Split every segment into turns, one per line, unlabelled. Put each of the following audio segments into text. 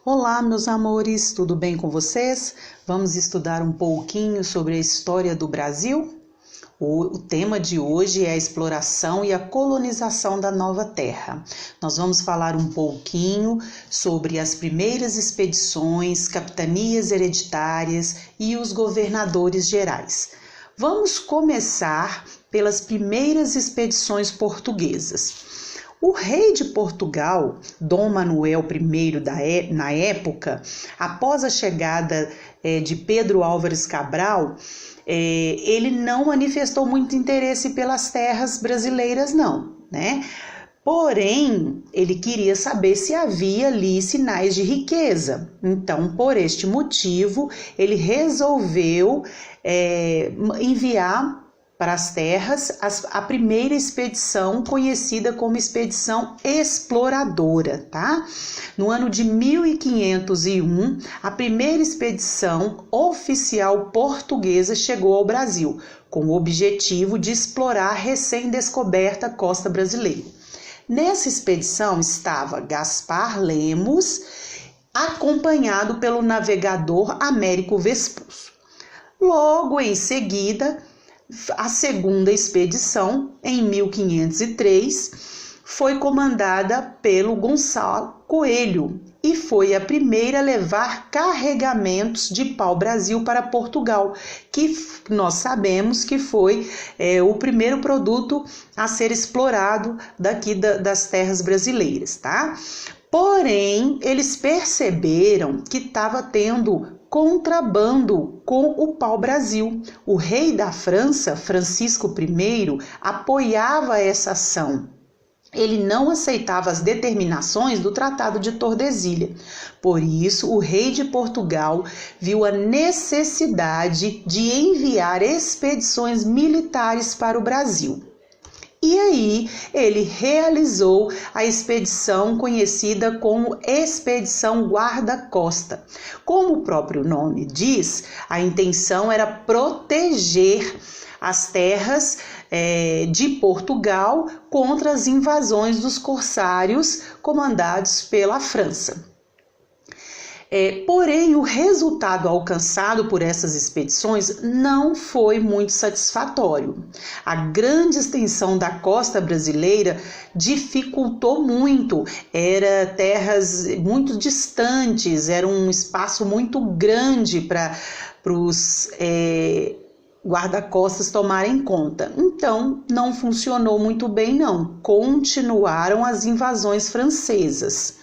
Olá, meus amores, tudo bem com vocês? Vamos estudar um pouquinho sobre a história do Brasil? O tema de hoje é a exploração e a colonização da Nova Terra. Nós vamos falar um pouquinho sobre as primeiras expedições, capitanias hereditárias e os governadores gerais. Vamos começar pelas primeiras expedições portuguesas. O rei de Portugal, Dom Manuel I, na época, após a chegada de Pedro Álvares Cabral, ele não manifestou muito interesse pelas terras brasileiras, não, né? Porém, ele queria saber se havia ali sinais de riqueza. Então, por este motivo, ele resolveu enviar para as terras a primeira expedição conhecida como expedição exploradora, tá? No ano de 1501, a primeira expedição oficial portuguesa chegou ao Brasil, com o objetivo de explorar a recém-descoberta costa brasileira. Nessa expedição estava Gaspar Lemos, acompanhado pelo navegador Américo Vespuccio. Logo em seguida, a segunda expedição, em 1503, foi comandada pelo Gonçalo Coelho e foi a primeira a levar carregamentos de pau-brasil para Portugal, que nós sabemos que foi o primeiro produto a ser explorado daqui das terras brasileiras, tá? Porém, eles perceberam que estava tendo contrabando com o pau-brasil. O rei da França, Francisco I, apoiava essa ação. Ele não aceitava as determinações do Tratado de Tordesilhas. Por isso, o rei de Portugal viu a necessidade de enviar expedições militares para o Brasil. E aí, ele realizou a expedição conhecida como Expedição Guarda-Costa. Como o próprio nome diz, a intenção era proteger as terras de Portugal contra as invasões dos corsários comandados pela França. Porém, o resultado alcançado por essas expedições não foi muito satisfatório. A grande extensão da costa brasileira dificultou muito, eram terras muito distantes, era um espaço muito grande para os guarda-costas tomarem conta. Então, não funcionou muito bem, não. Continuaram as invasões francesas.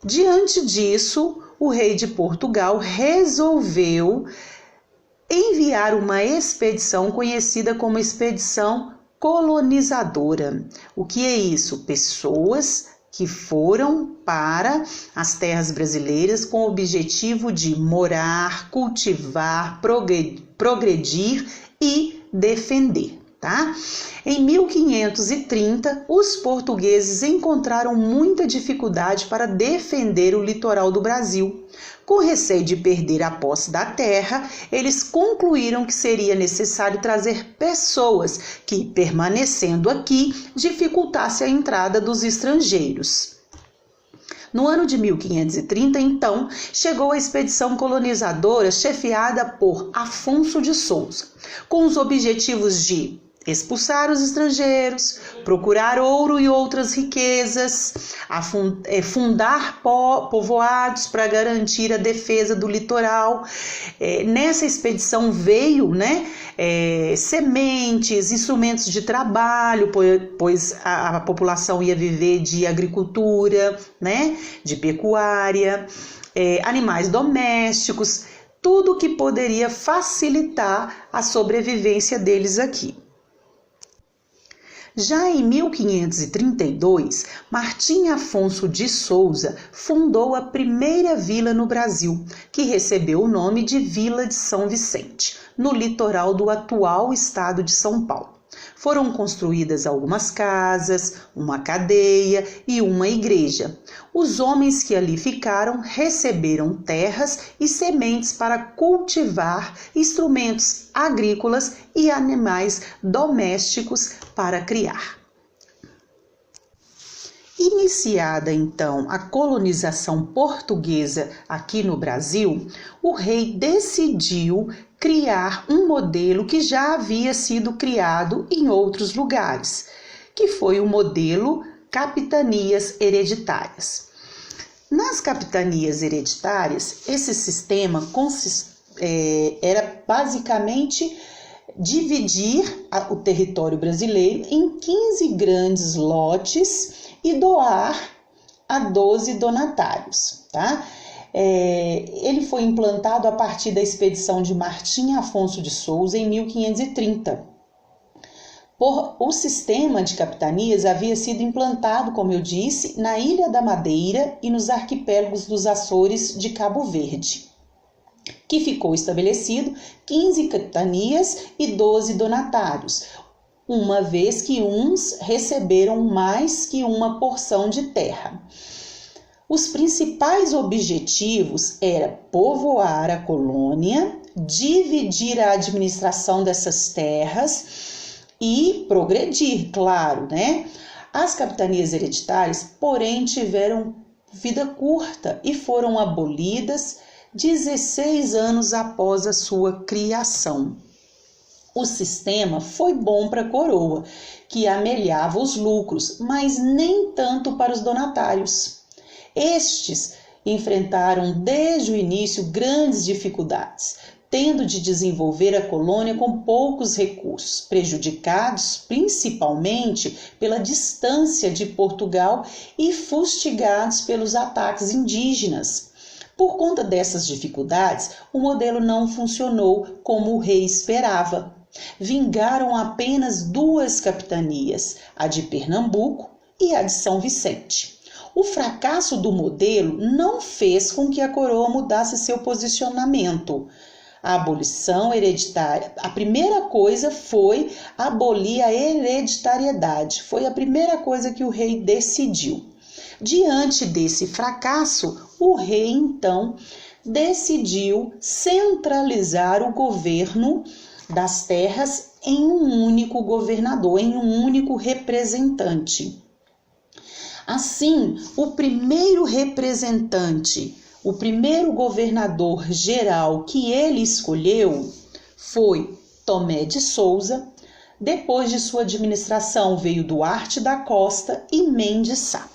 Diante disso, o rei de Portugal resolveu enviar uma expedição conhecida como expedição colonizadora. O que é isso? Pessoas que foram para as terras brasileiras com o objetivo de morar, cultivar, progredir e defender. Tá? Em 1530, os portugueses encontraram muita dificuldade para defender o litoral do Brasil. Com receio de perder a posse da terra, eles concluíram que seria necessário trazer pessoas que, permanecendo aqui, dificultasse a entrada dos estrangeiros. No ano de 1530, então, chegou a expedição colonizadora chefiada por Afonso de Souza, com os objetivos de expulsar os estrangeiros, procurar ouro e outras riquezas, fundar povoados para garantir a defesa do litoral. Nessa expedição veio, sementes, instrumentos de trabalho, pois a população ia viver de agricultura, de pecuária, animais domésticos, tudo que poderia facilitar a sobrevivência deles aqui. Já em 1532, Martim Afonso de Souza fundou a primeira vila no Brasil, que recebeu o nome de Vila de São Vicente, no litoral do atual estado de São Paulo. Foram construídas algumas casas, uma cadeia e uma igreja. Os homens que ali ficaram receberam terras e sementes para cultivar, instrumentos agrícolas e animais domésticos para criar. Iniciada então a colonização portuguesa aqui no Brasil, o rei decidiu criar um modelo que já havia sido criado em outros lugares, que foi o modelo capitanias hereditárias. Nas capitanias hereditárias, esse sistema era basicamente dividir o território brasileiro em 15 grandes lotes e doar a 12 donatários, tá? Ele foi implantado a partir da expedição de Martim Afonso de Souza em 1530. O sistema de capitanias havia sido implantado, como eu disse, na Ilha da Madeira e nos arquipélagos dos Açores de Cabo Verde, que ficou estabelecido 15 capitanias e 12 donatários, uma vez que uns receberam mais que uma porção de terra. Os principais objetivos eram povoar a colônia, dividir a administração dessas terras e progredir, claro, né? As capitanias hereditárias, porém, tiveram vida curta e foram abolidas 16 anos após a sua criação. O sistema foi bom para a coroa, que amelhava os lucros, mas nem tanto para os donatários. Estes enfrentaram desde o início grandes dificuldades, tendo de desenvolver a colônia com poucos recursos, prejudicados principalmente pela distância de Portugal e fustigados pelos ataques indígenas. Por conta dessas dificuldades, o modelo não funcionou como o rei esperava. Vingaram apenas 2 capitanias, a de Pernambuco e a de São Vicente. O fracasso do modelo não fez com que a coroa mudasse seu posicionamento. A abolição hereditária, a primeira coisa foi abolir a hereditariedade. Foi a primeira coisa que o rei decidiu. Diante desse fracasso, o rei então decidiu centralizar o governo das terras em um único governador, em um único representante. Assim, o primeiro representante, o primeiro governador geral que ele escolheu foi Tomé de Souza. Depois de sua administração veio Duarte da Costa e Mendes Sá.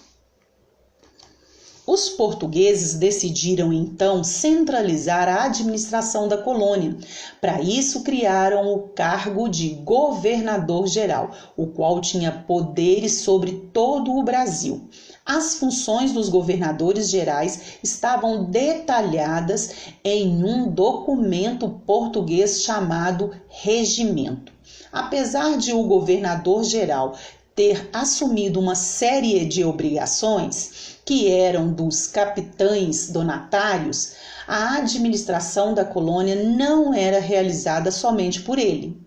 Os portugueses decidiram então centralizar a administração da colônia. Para isso, criaram o cargo de governador-geral, o qual tinha poderes sobre todo o Brasil. As funções dos governadores gerais estavam detalhadas em um documento português chamado Regimento. Apesar de o governador-geral ter assumido uma série de obrigações que eram dos capitães donatários, a administração da colônia não era realizada somente por ele.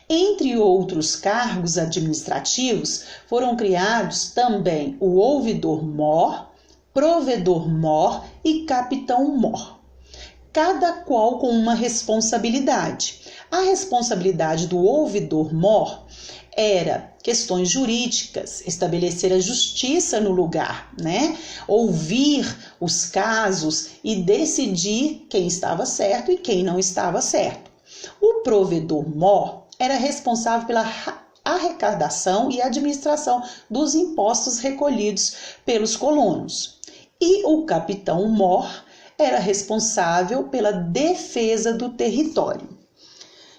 Entre outros cargos administrativos, foram criados também o ouvidor-mor, provedor-mor e capitão-mor, cada qual com uma responsabilidade. A responsabilidade do ouvidor-mor era questões jurídicas, estabelecer a justiça no lugar, né? Ouvir os casos e decidir quem estava certo e quem não estava certo. O provedor-mor era responsável pela arrecadação e administração dos impostos recolhidos pelos colonos. E o capitão-mor era responsável pela defesa do território.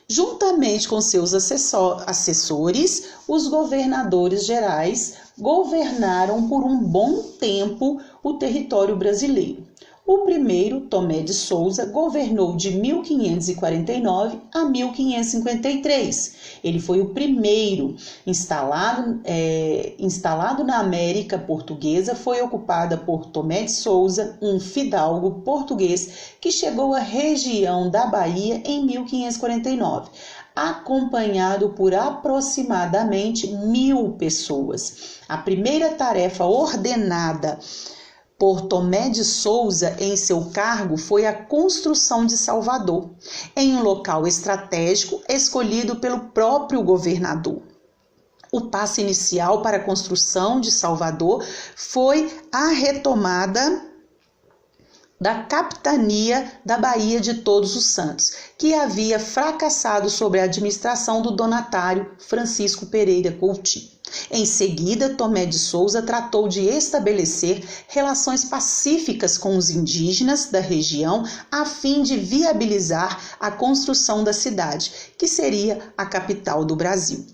Juntamente com seus assessores, os governadores gerais governaram por um bom tempo o território brasileiro. O primeiro, Tomé de Souza, governou de 1549 a 1553. Ele foi o primeiro instalado na América Portuguesa, foi ocupada por Tomé de Souza, um fidalgo português que chegou à região da Bahia em 1549, acompanhado por aproximadamente 1000 pessoas. A primeira tarefa ordenada por Tomé de Souza em seu cargo foi a construção de Salvador, em um local estratégico escolhido pelo próprio governador. O passo inicial para a construção de Salvador foi a retomada da capitania da Baía de Todos os Santos, que havia fracassado sob a administração do donatário Francisco Pereira Coutinho. Em seguida, Tomé de Souza tratou de estabelecer relações pacíficas com os indígenas da região a fim de viabilizar a construção da cidade, que seria a capital do Brasil.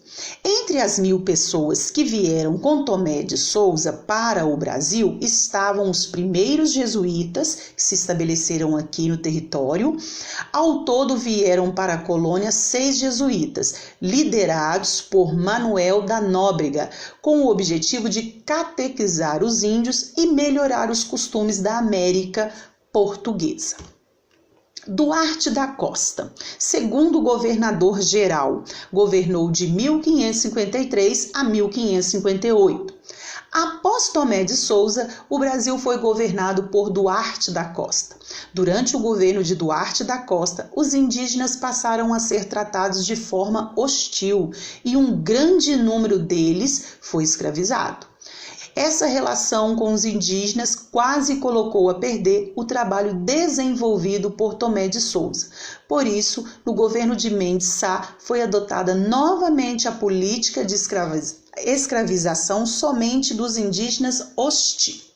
Entre as 1.000 pessoas que vieram com Tomé de Souza para o Brasil estavam os primeiros jesuítas que se estabeleceram aqui no território. Ao todo vieram para a colônia 6 jesuítas, liderados por Manuel da Nóbrega, com o objetivo de catequizar os índios e melhorar os costumes da América Portuguesa. Duarte da Costa, segundo governador-geral, governou de 1553 a 1558. Após Tomé de Souza, o Brasil foi governado por Duarte da Costa. Durante o governo de Duarte da Costa, os indígenas passaram a ser tratados de forma hostil e um grande número deles foi escravizado. Essa relação com os indígenas quase colocou a perder o trabalho desenvolvido por Tomé de Souza. Por isso, no governo de Mendes Sá foi adotada novamente a política de escravização somente dos indígenas hostis.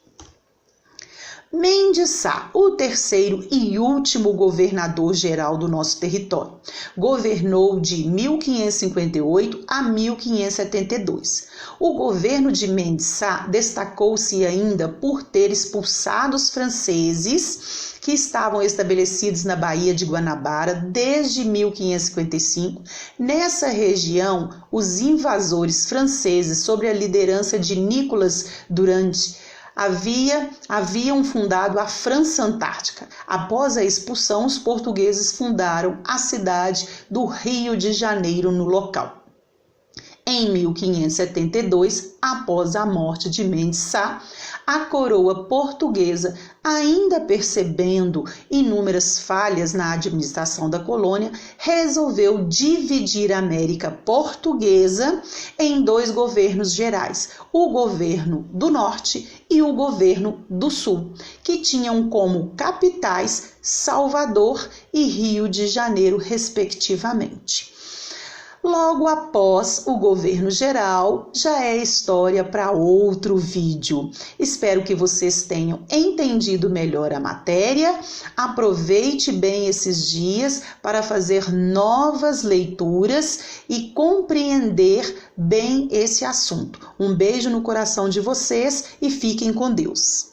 Mendes Sá, o terceiro e último governador-geral do nosso território, governou de 1558 a 1572. O governo de Mendes Sá destacou-se ainda por ter expulsado os franceses que estavam estabelecidos na Baía de Guanabara desde 1555. Nessa região, os invasores franceses, sob a liderança de Nicolas Durand, haviam fundado a França Antártica. Após a expulsão, os portugueses fundaram a cidade do Rio de Janeiro no local. Em 1572, após a morte de Mendes Sá, a coroa portuguesa, ainda percebendo inúmeras falhas na administração da colônia, resolveu dividir a América Portuguesa em 2 governos gerais, o governo do Norte e o governo do Sul, que tinham como capitais Salvador e Rio de Janeiro, respectivamente. Logo após o governo geral, já é história para outro vídeo. Espero que vocês tenham entendido melhor a matéria. Aproveite bem esses dias para fazer novas leituras e compreender bem esse assunto. Um beijo no coração de vocês e fiquem com Deus.